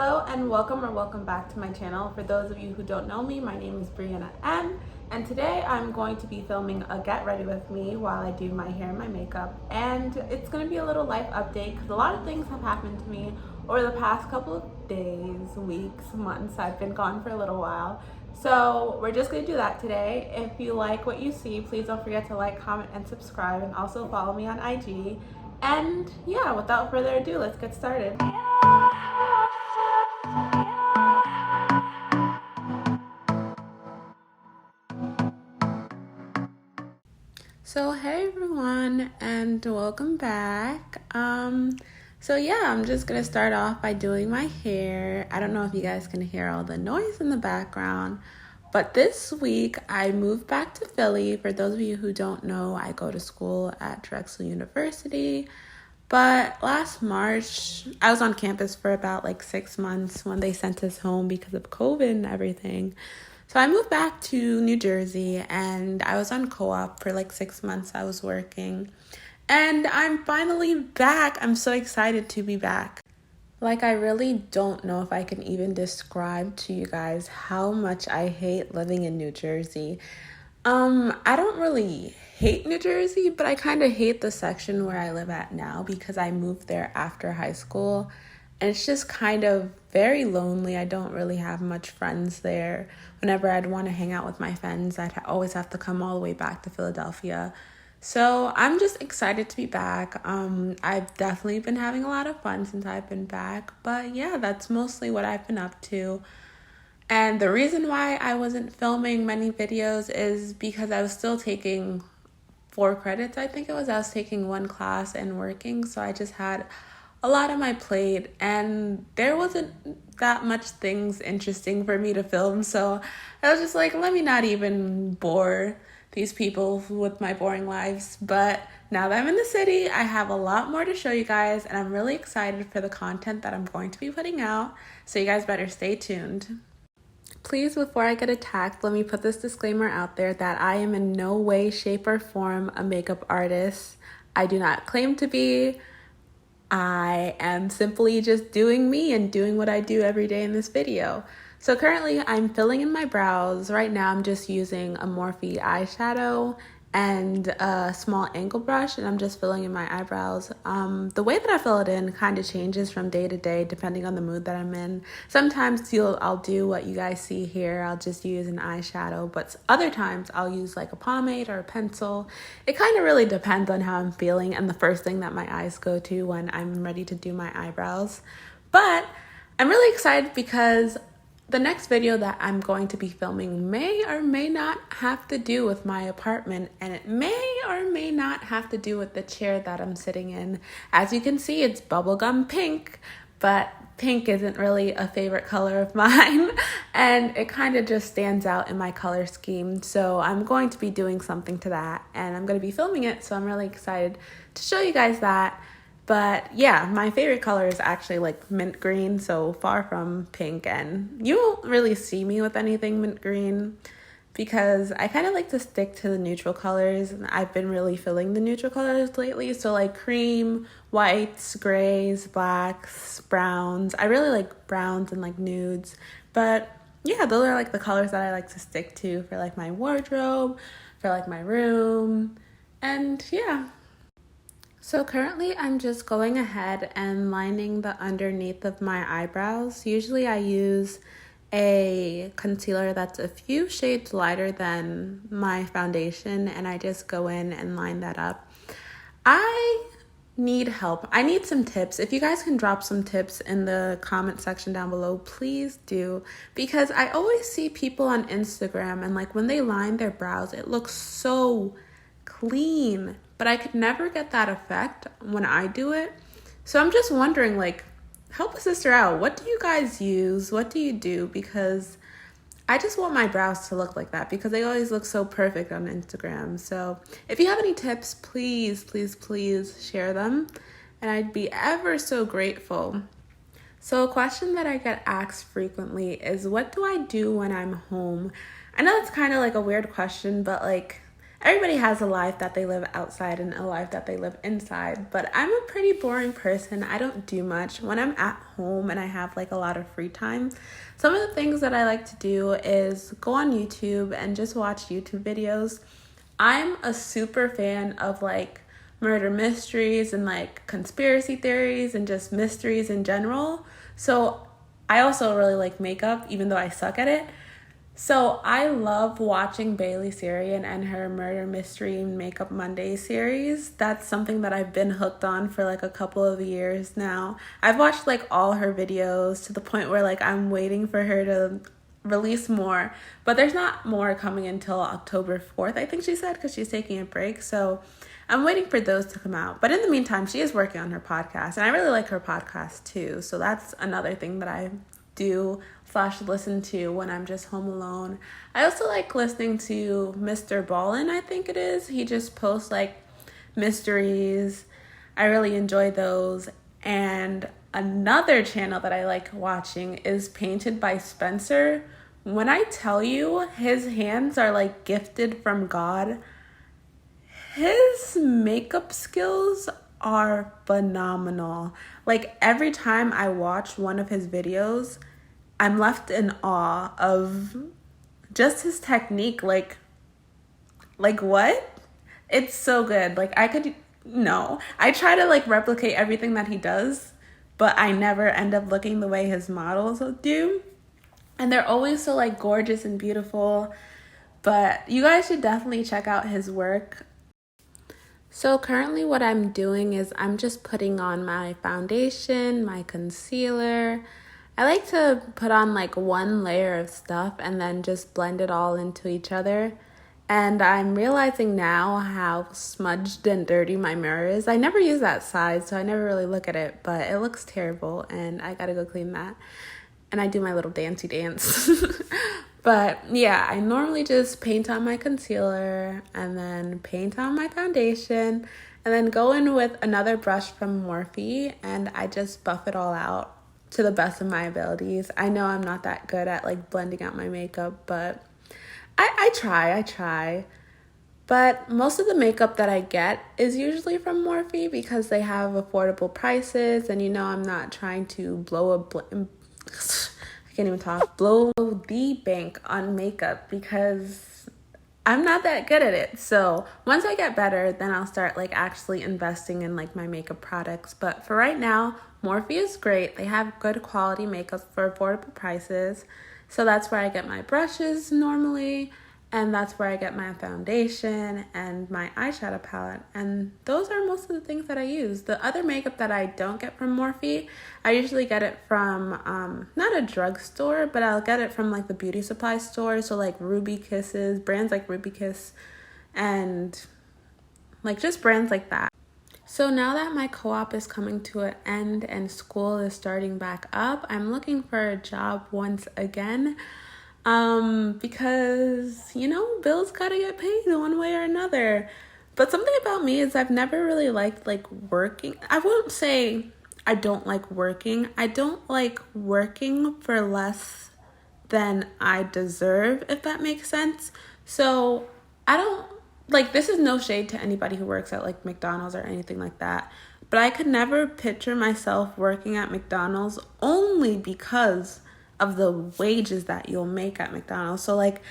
Hello and welcome back to my channel. For those of you who don't know me, my name is Brianna M, and today I'm going to be filming a get ready with me while I do my hair and my makeup. And it's going to be a little life update because a lot of things have happened to me over the past couple of days, weeks, months. I've been gone for a little while. So we're just going to do that today. If you like what you see, please don't forget to like, comment, and subscribe, and also follow me on IG. And yeah, without further ado, let's get started. So hey everyone, and welcome back. So yeah, I'm just gonna start off by doing my hair. I don't know if you guys can hear all the noise in the background, but this week I moved back to Philly. For those of you who don't know, I go to school at Drexel University. But last March, I was on campus for about like 6 months when they sent us home because of COVID and everything. So I moved back to New Jersey and I was on co-op for like 6 months. I was working and I'm finally back. I'm so excited to be back. Like, I really don't know if I can even describe to you guys how much I hate living in New Jersey. I don't really hate New Jersey, but I kind of hate the section where I live at now because I moved there after high school. And it's just kind of very lonely. I don't really have much friends there. Whenever I'd want to hang out with my friends, I'd always have to come all the way back to Philadelphia. So I'm just excited to be back. I've definitely been having a lot of fun since I've been back. But yeah, that's mostly what I've been up to. And the reason why I wasn't filming many videos is because I was still taking 4 credits, I think it was. I was taking 1 class and working, so I just had a lot on my plate, and there wasn't that much things interesting for me to film, so I was just like, let me not even bore these people with my boring lives. But now that I'm in the city, I have a lot more to show you guys, and I'm really excited for the content that I'm going to be putting out, so you guys better stay tuned. Please, before I get attacked, let me put this disclaimer out there that I am in no way, shape, or form a makeup artist. I do not claim to be. I am simply just doing me and doing what I do every day in this video. So currently I'm filling in my brows. Right now I'm just using a Morphe eyeshadow and a small angle brush, and I'm just filling in my eyebrows. The way that I fill it in kind of changes from day to day depending on the mood that I'm in. Sometimes I'll do what you guys see here. I'll just use an eyeshadow, but other times I'll use like a pomade or a pencil. It kind of really depends on how I'm feeling and the first thing that my eyes go to when I'm ready to do my eyebrows. But I'm really excited because the next video that I'm going to be filming may or may not have to do with my apartment, and it may or may not have to do with the chair that I'm sitting in. As you can see, it's bubblegum pink, but pink isn't really a favorite color of mine, and it kind of just stands out in my color scheme. So I'm going to be doing something to that, and I'm going to be filming it, so I'm really excited to show you guys that. But yeah, my favorite color is actually like mint green, so far from pink, and you won't really see me with anything mint green because I kind of like to stick to the neutral colors, and I've been really feeling the neutral colors lately, so like cream, whites, grays, blacks, browns. I really like browns and like nudes, but yeah, those are like the colors that I like to stick to for like my wardrobe, for like my room, and yeah. So currently I'm just going ahead and lining the underneath of my eyebrows. Usually I use a concealer that's a few shades lighter than my foundation, and I just go in and line that up. I need help. I need some tips. If you guys can drop some tips in the comment section down below, please do, because I always see people on Instagram and like when they line their brows, it looks so clean, but I could never get that effect when I do it. So I'm just wondering, like, help a sister out. What do you guys use? What do you do? Because I just want my brows to look like that because they always look so perfect on Instagram. So if you have any tips, please, please, please share them, and I'd be ever so grateful. So a question that I get asked frequently is, what do I do when I'm home? I know it's kind of like a weird question, but like, everybody has a life that they live outside and a life that they live inside, but I'm a pretty boring person. I don't do much. When I'm at home and I have like a lot of free time, some of the things that I like to do is go on YouTube and just watch YouTube videos. I'm a super fan of like murder mysteries and like conspiracy theories and just mysteries in general. So I also really like makeup, even though I suck at it. So I love watching Bailey Sarian and her Murder Mystery Makeup Monday series. That's something that I've been hooked on for like a couple of years now. I've watched like all her videos to the point where like I'm waiting for her to release more. But there's not more coming until October 4th, I think she said, because she's taking a break. So I'm waiting for those to come out. But in the meantime, she is working on her podcast. And I really like her podcast too. So that's another thing that I do / listen to when I'm just home alone. I also like listening to Mr. Ballin, I think it is. He just posts like mysteries. I really enjoy those. And another channel that I like watching is Painted by Spencer. When I tell you his hands are like gifted from God, his makeup skills are phenomenal. Like every time I watch one of his videos, I'm left in awe of just his technique. Like what? It's so good. Like I try to like replicate everything that he does, but I never end up looking the way his models do. And they're always so like gorgeous and beautiful. But you guys should definitely check out his work. So currently what I'm doing is I'm just putting on my foundation, my concealer. I like to put on like one layer of stuff and then just blend it all into each other. And I'm realizing now how smudged and dirty my mirror is. I never use that side, so I never really look at it, but it looks terrible and I gotta go clean that. And I do my little dancey dance. But yeah, I normally just paint on my concealer and then paint on my foundation and then go in with another brush from Morphe and I just buff it all out to the best of my abilities. I know I'm not that good at like blending out my makeup, but I try. But most of the makeup that I get is usually from Morphe because they have affordable prices, and I'm not trying to blow the bank on makeup because I'm not that good at it. So once I get better, then I'll start like actually investing in like my makeup products. But for right now, Morphe is great. They have good quality makeup for affordable prices. So that's where I get my brushes normally. And that's where I get my foundation and my eyeshadow palette. And those are most of the things that I use. The other makeup that I don't get from Morphe, I usually get it from, not a drugstore, but I'll get it from like the beauty supply store. So like Ruby Kisses, brands like Ruby Kiss, and like just brands like that. So now that my co-op is coming to an end and school is starting back up, I'm looking for a job once again. Because, bills gotta get paid one way or another. But something about me is I've never really liked like working. I won't say I don't like working. I don't like working for less than I deserve, if that makes sense. So I don't like, this is no shade to anybody who works at like McDonald's or anything like that. But I could never picture myself working at McDonald's only because of the wages that you'll make at McDonald's. So like,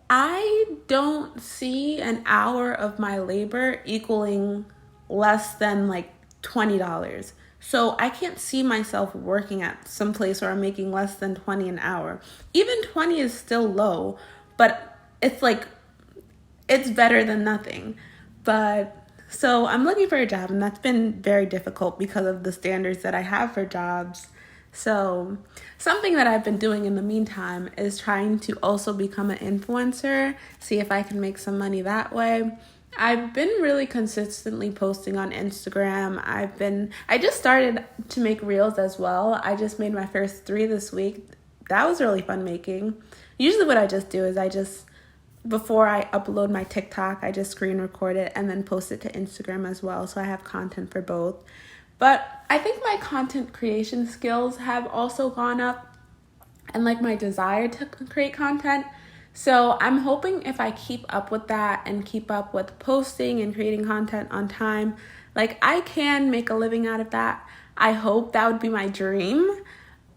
I don't see an hour of my labor equaling less than like $20. So I can't see myself working at some place where I'm making less than 20 an hour. Even 20 is still low, but it's like, it's better than nothing. But so I'm looking for a job, and that's been very difficult because of the standards that I have for jobs. So something that I've been doing in the meantime is trying to also become an influencer, see if I can make some money that way. I've been really consistently posting on Instagram. I just started to make reels as well. I just made my first 3 this week. That was really fun making. Usually what I just do is before I upload my TikTok, I just screen record it and then post it to Instagram as well. So I have content for both. But I think my content creation skills have also gone up, and like my desire to create content. So I'm hoping if I keep up with that and keep up with posting and creating content on time, like I can make a living out of that. I hope that would be my dream.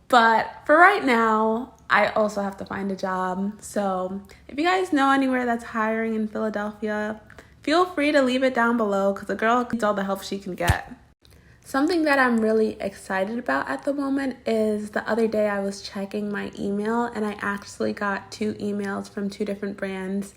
But for right now, I also have to find a job. So if you guys know anywhere that's hiring in Philadelphia, feel free to leave it down below because the girl needs all the help she can get. Something that I'm really excited about at the moment is the other day I was checking my email and I actually got 2 emails from 2 different brands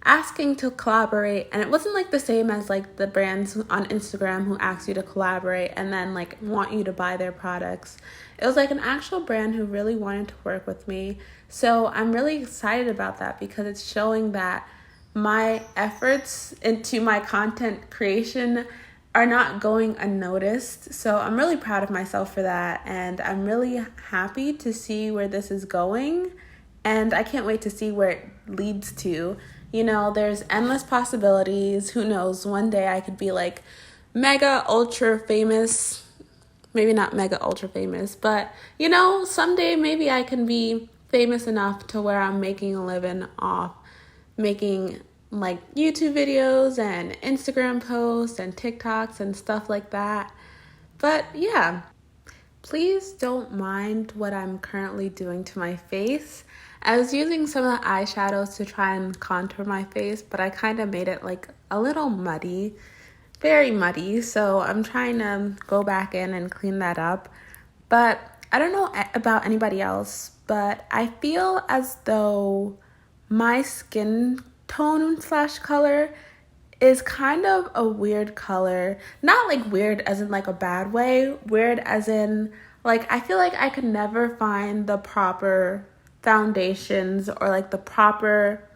asking to collaborate, and it wasn't like the same as like the brands on Instagram who ask you to collaborate and then like want you to buy their products. It was like an actual brand who really wanted to work with me. So I'm really excited about that because it's showing that my efforts into my content creation are not going unnoticed. So I'm really proud of myself for that, and I'm really happy to see where this is going, and I can't wait to see where it leads to. You know, there's endless possibilities. Who knows, one day I could be like mega ultra famous. Maybe not mega ultra famous, but you know, someday maybe I can be famous enough to where I'm making a living off making like YouTube videos and Instagram posts and TikToks and stuff like that. But yeah, please don't mind what I'm currently doing to my face. I was using some of the eyeshadows to try and contour my face, but I kind of made it like a little muddy, very muddy. So I'm trying to go back in and clean that up. But I don't know about anybody else, but I feel as though my skin tone / color is kind of a weird color. Not like weird as in like a bad way, weird as in like I feel like I could never find the proper foundations or like the proper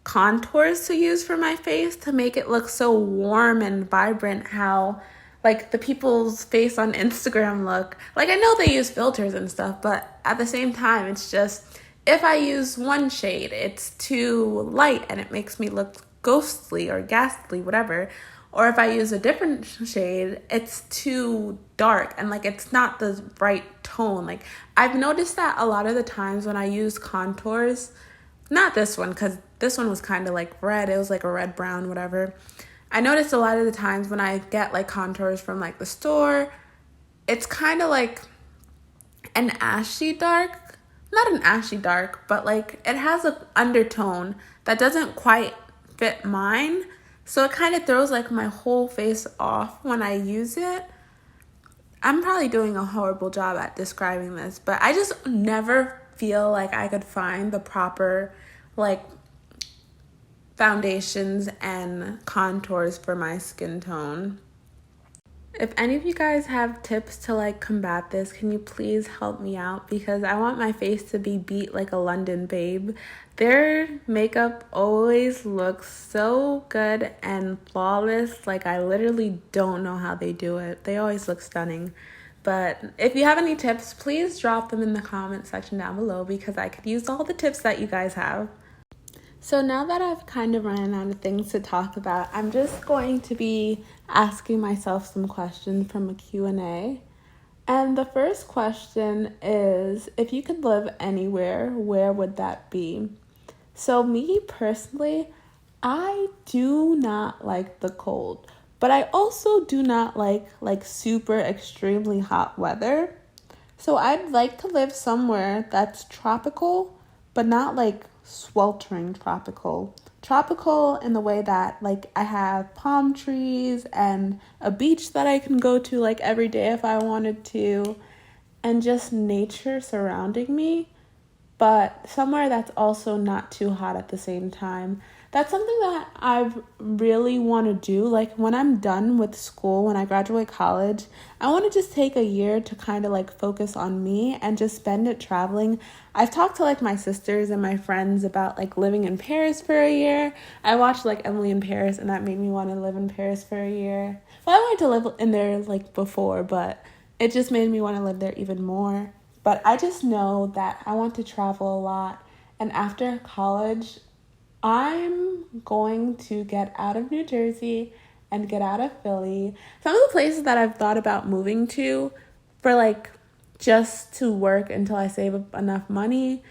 contours to use for my face to make it look so warm and vibrant how like the people's face on Instagram look. Like I know they use filters and stuff, but at the same time it's just if I use one shade, it's too light and it makes me look ghostly or ghastly, whatever. Or if I use a different shade, it's too dark and like it's not the right tone. Like I've noticed that a lot of the times when I use contours, not this one because this one was kind of like red. It was like a red brown, whatever. I noticed a lot of the times when I get like contours from like the store, it's kind of like an ashy dark. Not an ashy dark, but like it has an undertone that doesn't quite fit mine. So it kind of throws like my whole face off when I use it. I'm probably doing a horrible job at describing this, but I just never feel like I could find the proper like foundations and contours for my skin tone. If any of you guys have tips to like combat this, can you please help me out? Because I want my face to be beat like a London babe. Their makeup always looks so good and flawless. Like I literally don't know how they do it. They always look stunning. But if you have any tips, please drop them in the comment section down below because I could use all the tips that you guys have. So now that I've kind of run out of things to talk about, I'm just going to be asking myself some questions from a Q&A. And the first question is, if you could live anywhere, where would that be? So me personally, I do not like the cold, but I also do not like super extremely hot weather. So I'd like to live somewhere that's tropical, but not like sweltering tropical. Tropical in the way that like I have palm trees and a beach that I can go to like every day if I wanted to, and just nature surrounding me, but somewhere that's also not too hot at the same time. That's something that I really want to do. Like when I'm done with school, when I graduate college, I want to just take a year to kind of like focus on me and just spend it traveling. I've talked to like my sisters and my friends about like living in Paris for a year. I watched like Emily in Paris and that made me want to live in Paris for a year. Well, I wanted to live in there like before, but it just made me want to live there even more. But I just know that I want to travel a lot. And after college, I'm going to get out of New Jersey and get out of Philly. Some of the places that I've thought about moving to for like just to work until I save up enough money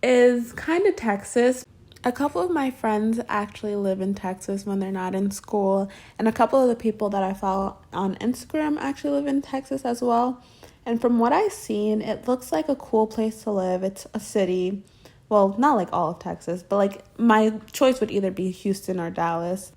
is kind of Texas. A couple of my friends actually live in Texas when they're not in school, and a couple of the people that I follow on Instagram actually live in Texas as well. And from what I've seen, it looks like a cool place to live. It's a city. Well, not like all of Texas, but like my choice would either be Houston or Dallas.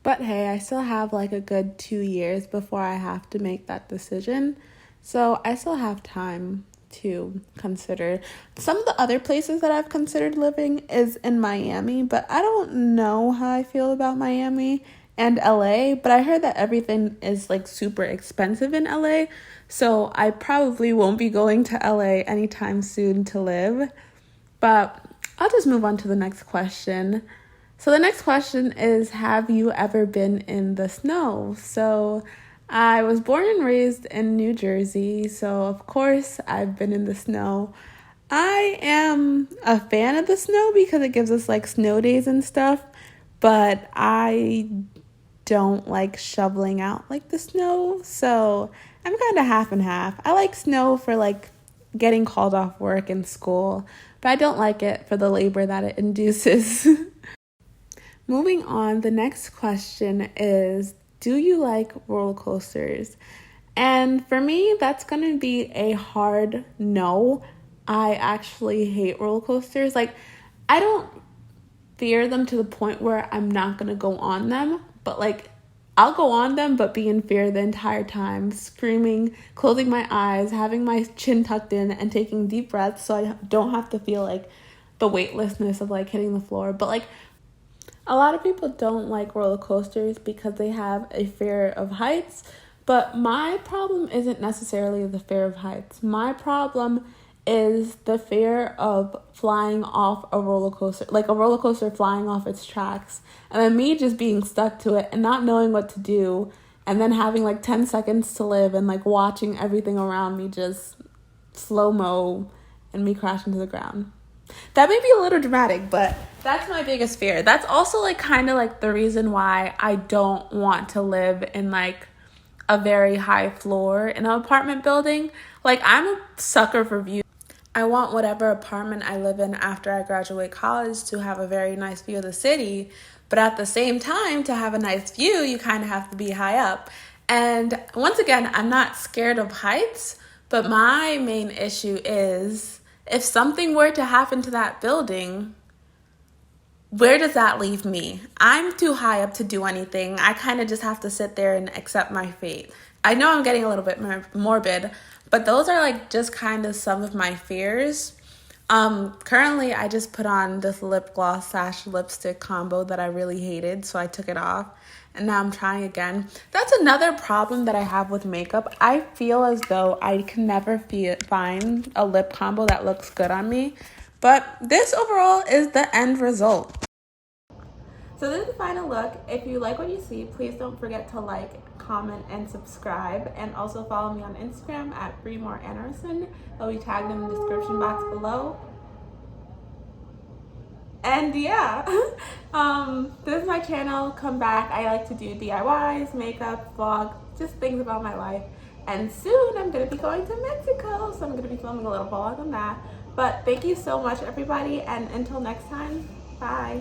But hey, I still have like a good 2 years before I have to make that decision. So I still have time to consider. Some of the other places that I've considered living is in Miami, but I don't know how I feel about Miami and LA, but I heard that everything is like super expensive in LA, so I probably won't be going to LA anytime soon to live. But I'll just move on to the next question. So the next question is, have you ever been in the snow? So I was born and raised in New Jersey, so of course I've been in the snow. I am a fan of the snow because it gives us like snow days and stuff, but I don't like shoveling out like the snow, so I'm kind of half and half. I like snow for like getting called off work and school, but I don't like it for the labor that it induces. Moving on, the next question is, do you like roller coasters? And for me, that's going to be a hard no. I actually hate roller coasters. Like, I don't fear them to the point where I'm not going to go on them, but like, I'll go on them, but be in fear the entire time, screaming, closing my eyes, having my chin tucked in, and taking deep breaths so I don't have to feel like the weightlessness of like hitting the floor. But like, a lot of people don't like roller coasters because they have a fear of heights, but my problem isn't necessarily the fear of heights. My problem is the fear of flying off a roller coaster, like a roller coaster flying off its tracks, and then me just being stuck to it and not knowing what to do, and then having like 10 seconds to live and like watching everything around me just slow-mo and me crashing to the ground. That may be a little dramatic, but that's my biggest fear. That's also like kind of like the reason why I don't want to live in like a very high floor in an apartment building. Like, I'm a sucker for views. I want whatever apartment I live in after I graduate college to have a very nice view of the city, but at the same time, to have a nice view, you kind of have to be high up. And once again, I'm not scared of heights, but my main issue is, if something were to happen to that building, where does that leave me? I'm too high up to do anything. I kind of just have to sit there and accept my fate. I know I'm getting a little bit morbid, but those are like just kind of some of my fears. Currently, I just put on this lip gloss / lipstick combo that I really hated, so I took it off. And now I'm trying again. That's another problem that I have with makeup. I feel as though I can never find a lip combo that looks good on me. But this overall is the end result. So this is the final look. If you like what you see, please don't forget to like, comment, and subscribe. And also follow me on Instagram at @BreeMoreAnderson. I'll be tagged in the description box below. And yeah, this is my channel. Come back. I like to do DIYs, makeup, vlog, just things about my life. And soon I'm going to be going to Mexico, so I'm going to be filming a little vlog on that. But thank you so much, everybody, and until next time, bye.